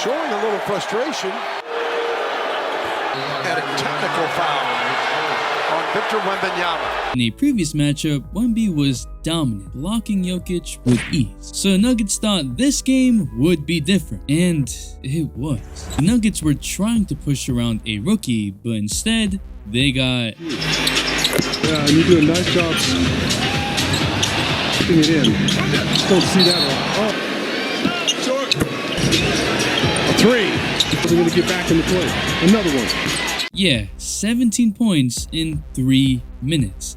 Showing a little frustration. And a technical foul on Victor Wembanyama. In a previous matchup, Wemby was dominant, blocking Jokic with ease. So the Nuggets thought this game would be different, and it was. The Nuggets were trying to push around a rookie, but instead, they got... Yeah, and you do a nice job putting it in. Just don't see that one. Short. A three. We're going to get back into play. Another one. Yeah, 17 points in 3 minutes.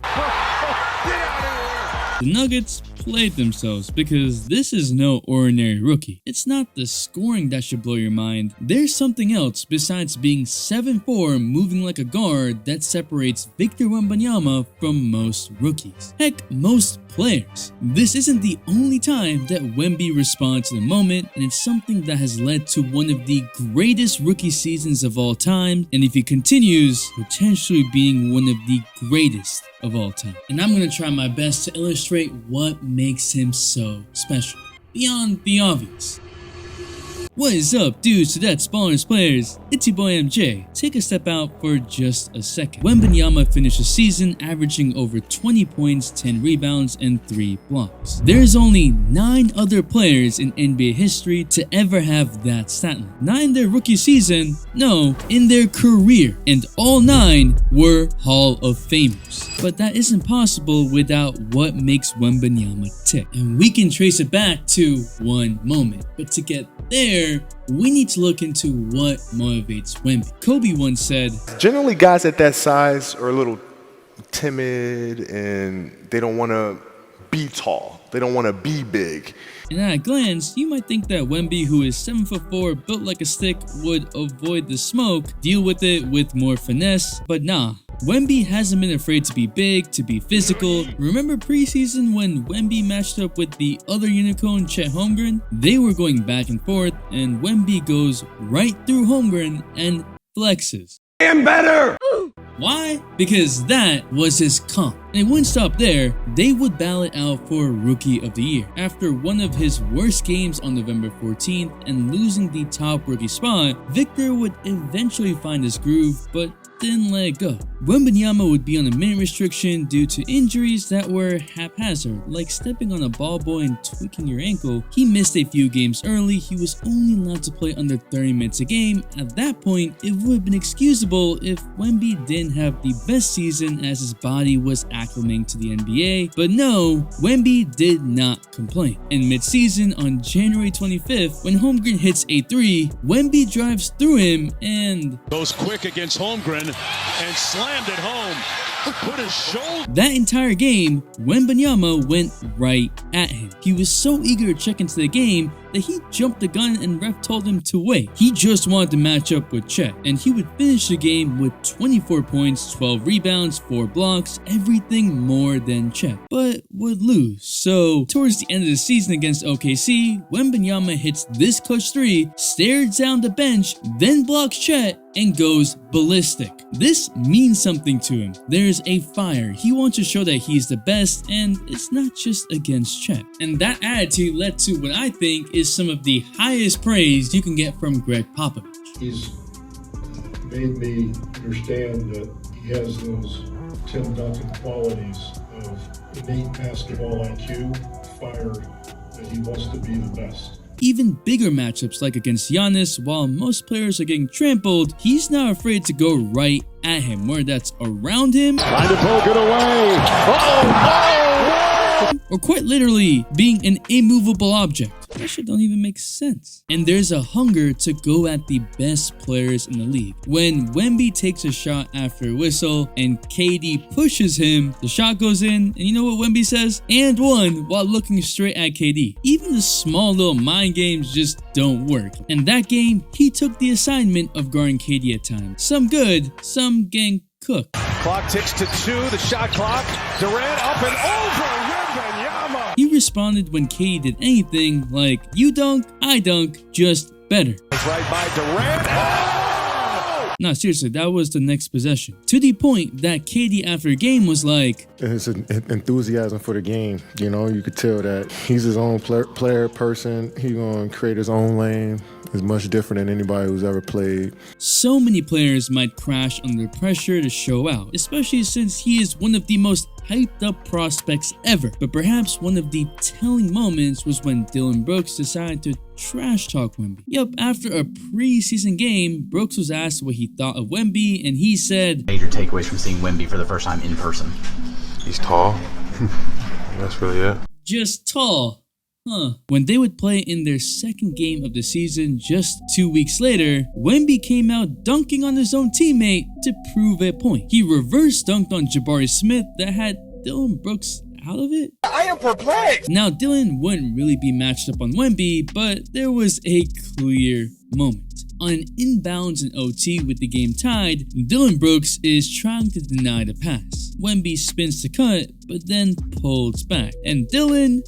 The Nuggets played themselves because this is no ordinary rookie. It's not the scoring that should blow your mind. There's something else besides being 7'4", moving like a guard, that separates Victor Wembanyama from most rookies. Heck, most players. This isn't the only time that Wemby responds to the moment, and it's something that has led to one of the greatest rookie seasons of all time, and if he continues, potentially being one of the greatest of all time. And I'm gonna try my best to illustrate what makes him so special, beyond the obvious. What is up, dudes, to that Spawners players? It's your boy MJ. Take a step out for just a second. Wembanyama finished the season averaging over 20 points, 10 rebounds, and 3 blocks. There's only 9 other players in NBA history to ever have that stat line. Not in their rookie season, no, in their career. And all 9 were Hall of Famers. But that isn't possible without what makes Wembanyama tick. And we can trace it back to one moment. But to get there, we need to look into what motivates Wemby. Kobe once said, generally guys at that size are a little timid and they don't want to be tall. They don't want to be big. And at a glance, you might think that Wemby, who is 7'4", built like a stick, would avoid the smoke, deal with it with more finesse, but nah. Wemby hasn't been afraid to be big, to be physical. Remember preseason when Wemby matched up with the other unicorn, Chet Holmgren? They were going back and forth, and Wemby goes right through Holmgren and flexes. I am better! Why? Because that was his comp. And it wouldn't stop there, they would ballot out for Rookie of the Year. After one of his worst games on November 14th and losing the top rookie spot, Victor would eventually find his groove, but didn't let it go. Wembanyama would be on a minute restriction due to injuries that were haphazard, like stepping on a ball boy and tweaking your ankle. He missed a few games early. He was only allowed to play under 30 minutes a game. At that point, it would have been excusable if Wemby didn't have the best season as his body was acclimating to the NBA. But no, Wemby did not complain. In mid-season on January 25th, when Holmgren hits a 3, Wemby drives through him and goes quick against Holmgren and slammed it home. Put his shoulder. That entire game, Wembanyama went right at him. He was so eager to check into the game that he jumped the gun and ref told him to wait. He just wanted to match up with Chet, and he would finish the game with 24 points, 12 rebounds, 4 blocks, everything more than Chet, but would lose. So towards the end of the season against OKC, Wembanyama hits this clutch 3, stares down the bench, then blocks Chet, and goes ballistic. This means something to him. There's a fire. He wants to show that he's the best, and it's not just against Chet. And that attitude led to what I think is some of the highest praise you can get from Greg Popovich. He's made me understand that he has those Tim Duncan qualities of innate basketball IQ, fire, that he wants to be the best. Even bigger matchups like against Giannis, while most players are getting trampled, he's not afraid to go right at him, whether that's around him, Trying to poke it away. or quite literally being an immovable object. That shit don't even make sense. And there's a hunger to go at the best players in the league. When Wemby takes a shot after a whistle and KD pushes him, the shot goes in, and you know what Wemby says? And one, while looking straight at KD. Even the small little mind games just don't work. And that game, he took the assignment of guarding KD at times. Some good, some getting cooked. Clock ticks to 2, the shot clock. Durant up and over. Wembanyama. He responded when KD did anything like, you dunk, I dunk, just better. It's right by Durant. Oh! Nah, seriously, that was the next possession. To the point that KD after a game was like, his enthusiasm for the game, you know, you could tell that he's his own player person. He's going to create his own lane. Is much different than anybody who's ever played. So many players might crash under pressure to show out, especially since he is one of the most hyped up prospects ever. But perhaps one of the telling moments was when Dillon Brooks decided to trash talk Wemby. Yup, after a preseason game, Brooks was asked what he thought of Wemby, and he said, Major takeaways from seeing Wemby for the first time in person. He's tall. That's really it. Just tall. Huh. When they would play in their second game of the season just 2 weeks later, Wemby came out dunking on his own teammate to prove a point. He reverse dunked on Jabari Smith that had Dillon Brooks out of it. I am perplexed. Now, Dillon wouldn't really be matched up on Wemby, but there was a clear moment. On an inbounds and OT with the game tied, Dillon Brooks is trying to deny the pass. Wemby spins to cut, but then pulls back. And Dillon...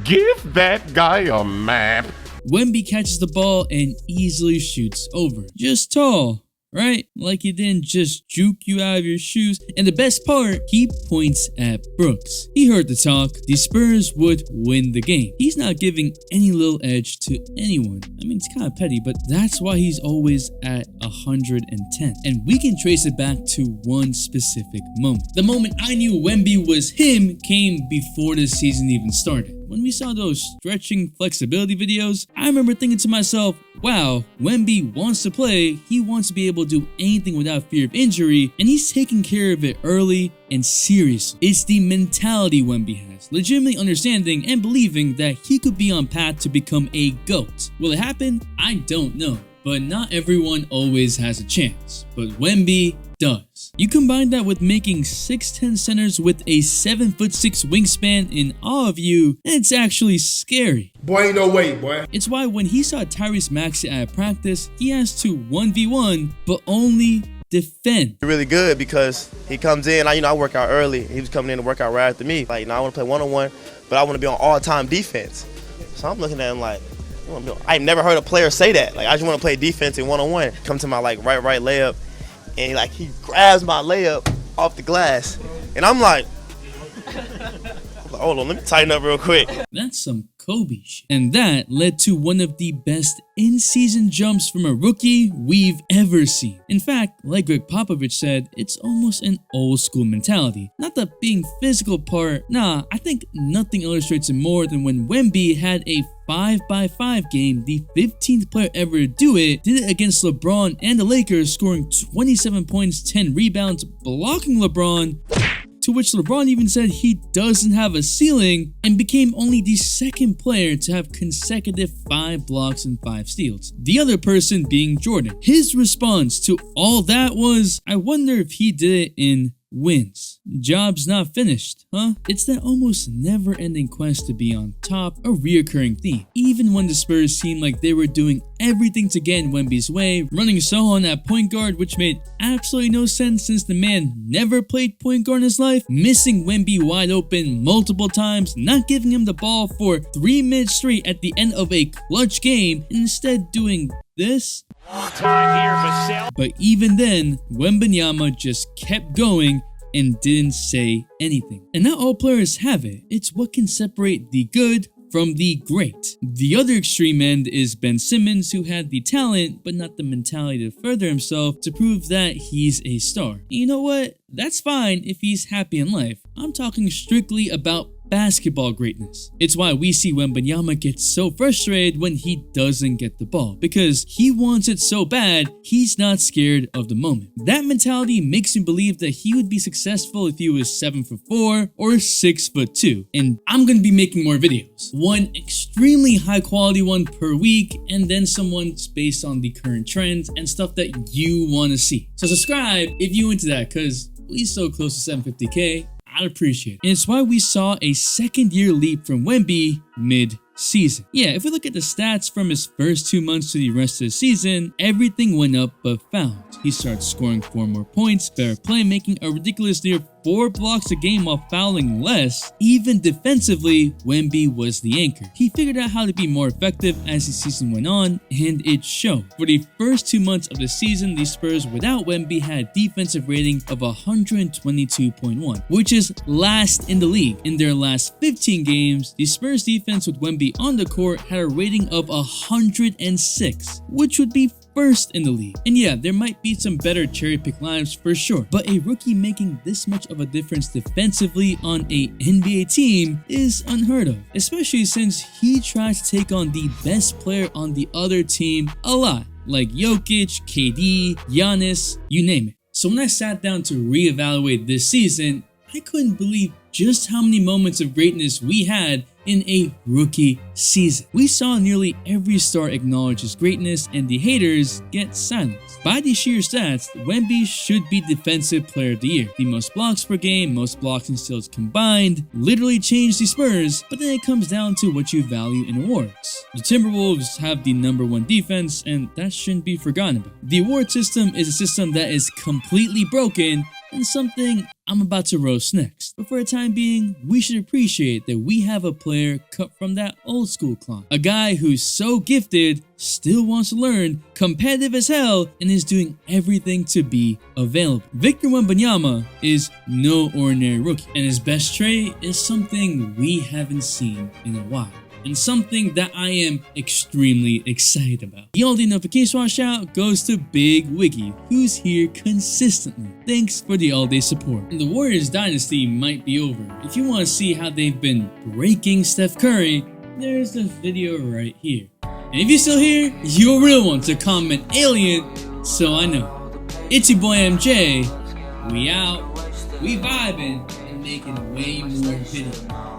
Give that guy a map. Wemby catches the ball and easily shoots over. Just tall, right? Like he didn't just juke you out of your shoes. And the best part, he points at Brooks. He heard the talk. The Spurs would win the game. He's not giving any little edge to anyone. I mean, it's kind of petty, but that's why he's always at 110. And we can trace it back to one specific moment. The moment I knew Wemby was him came before the season even started. When we saw those stretching flexibility videos, I remember thinking to myself, wow, Wemby wants to play, he wants to be able to do anything without fear of injury, and he's taking care of it early and seriously. It's the mentality Wemby has, legitimately understanding and believing that he could be on path to become a GOAT. Will it happen? I don't know, but not everyone always has a chance, but Wemby does. You combine that with making 6'10 centers with a 7'6" wingspan in awe of you, and it's actually scary. Boy, ain't no way, boy. It's why when he saw Tyrese Maxey at practice, he has to 1v1, but only defend. Really good because he comes in, I work out early. He was coming in to work out right after me. Like, I want to play one-on-one, but I want to be on all-time defense. So I'm looking at him like, I've never heard a player say that. Like, I just want to play defense in one-on-one. Come to my right layup, and he grabs my layup off the glass, and I'm like, hold on, let me tighten up real quick. That's some Kobe shit. And that led to one of the best in-season jumps from a rookie we've ever seen. In fact, like Greg Popovich said, it's almost an old school mentality. Not the being physical part, nah, I think nothing illustrates it more than when Wemby had a 5x5 game, the 15th player ever to do it, did it against LeBron and the Lakers, scoring 27 points, 10 rebounds, blocking LeBron, to which LeBron even said he doesn't have a ceiling, and became only the second player to have consecutive 5 blocks and 5 steals. The other person being Jordan. His response to all that was, I wonder if he did it in wins. Job's not finished, huh? It's that almost never-ending quest to be on top, a reoccurring theme. Even when the Spurs seemed like they were doing everything to get in Wemby's way, running Sohan at point guard, which made absolutely no sense since the man never played point guard in his life, missing Wemby wide open multiple times, not giving him the ball for 3 minutes straight at the end of a clutch game, and instead doing this. But even then, Wembanyama just kept going and didn't say anything. And not all players have it. It's what can separate the good from the great. The other extreme end is Ben Simmons, who had the talent but not the mentality to further himself to prove that he's a star. And you know what? That's fine if he's happy in life. I'm talking strictly about basketball greatness. It's why we see Wembanyama get so frustrated when he doesn't get the ball, because he wants it so bad, he's not scared of the moment. That mentality makes me believe that he would be successful if he was 7'4" or 6'2". And I'm gonna be making more videos. One extremely high quality one per week, and then some ones based on the current trends and stuff that you wanna see. So subscribe if you into that, cause we so close to 750K. I'd appreciate it. And it's why we saw a second-year leap from Wemby mid-season. Yeah, if we look at the stats from his first 2 months to the rest of the season, everything went up but fouls. He started scoring 4 more points, better playmaking, a ridiculous near 4 blocks a game while fouling less. Even defensively, Wemby was the anchor. He figured out how to be more effective as the season went on, and it showed. For the first 2 months of the season, the Spurs without Wemby had a defensive rating of 122.1, which is last in the league. In their last 15 games, the Spurs defense with Wemby on the court had a rating of 106, which would be first in the league. And yeah, there might be some better cherry pick lineups for sure, but a rookie making this much of a difference defensively on a NBA team is unheard of, especially since he tries to take on the best player on the other team a lot, like Jokic, KD, Giannis, you name it. So when I sat down to reevaluate this season, I couldn't believe just how many moments of greatness we had in a rookie season. We saw nearly every star acknowledge his greatness and the haters get silenced. By the sheer stats, Wemby should be Defensive Player of the Year. The most blocks per game, most blocks and steals combined, literally changed the Spurs, but then it comes down to what you value in awards. The Timberwolves have the #1 defense, and that shouldn't be forgotten about. The award system is a system that is completely broken, and something I'm about to roast next. But for the time being, we should appreciate that we have a player cut from that old school cloth. A guy who's so gifted, still wants to learn, competitive as hell, and is doing everything to be available. Victor Wembanyama is no ordinary rookie, and his best trait is something we haven't seen in a while, and something that I am extremely excited about. The all-day notification watch out goes to Big Wiggy, who's here consistently. Thanks for the all-day support. And the Warriors dynasty might be over. If you want to see how they've been breaking Steph Curry, there's the video right here. And if you're still here, you're a real one to comment alien, so I know. It's your boy MJ. We out, we vibing, and making way more videos.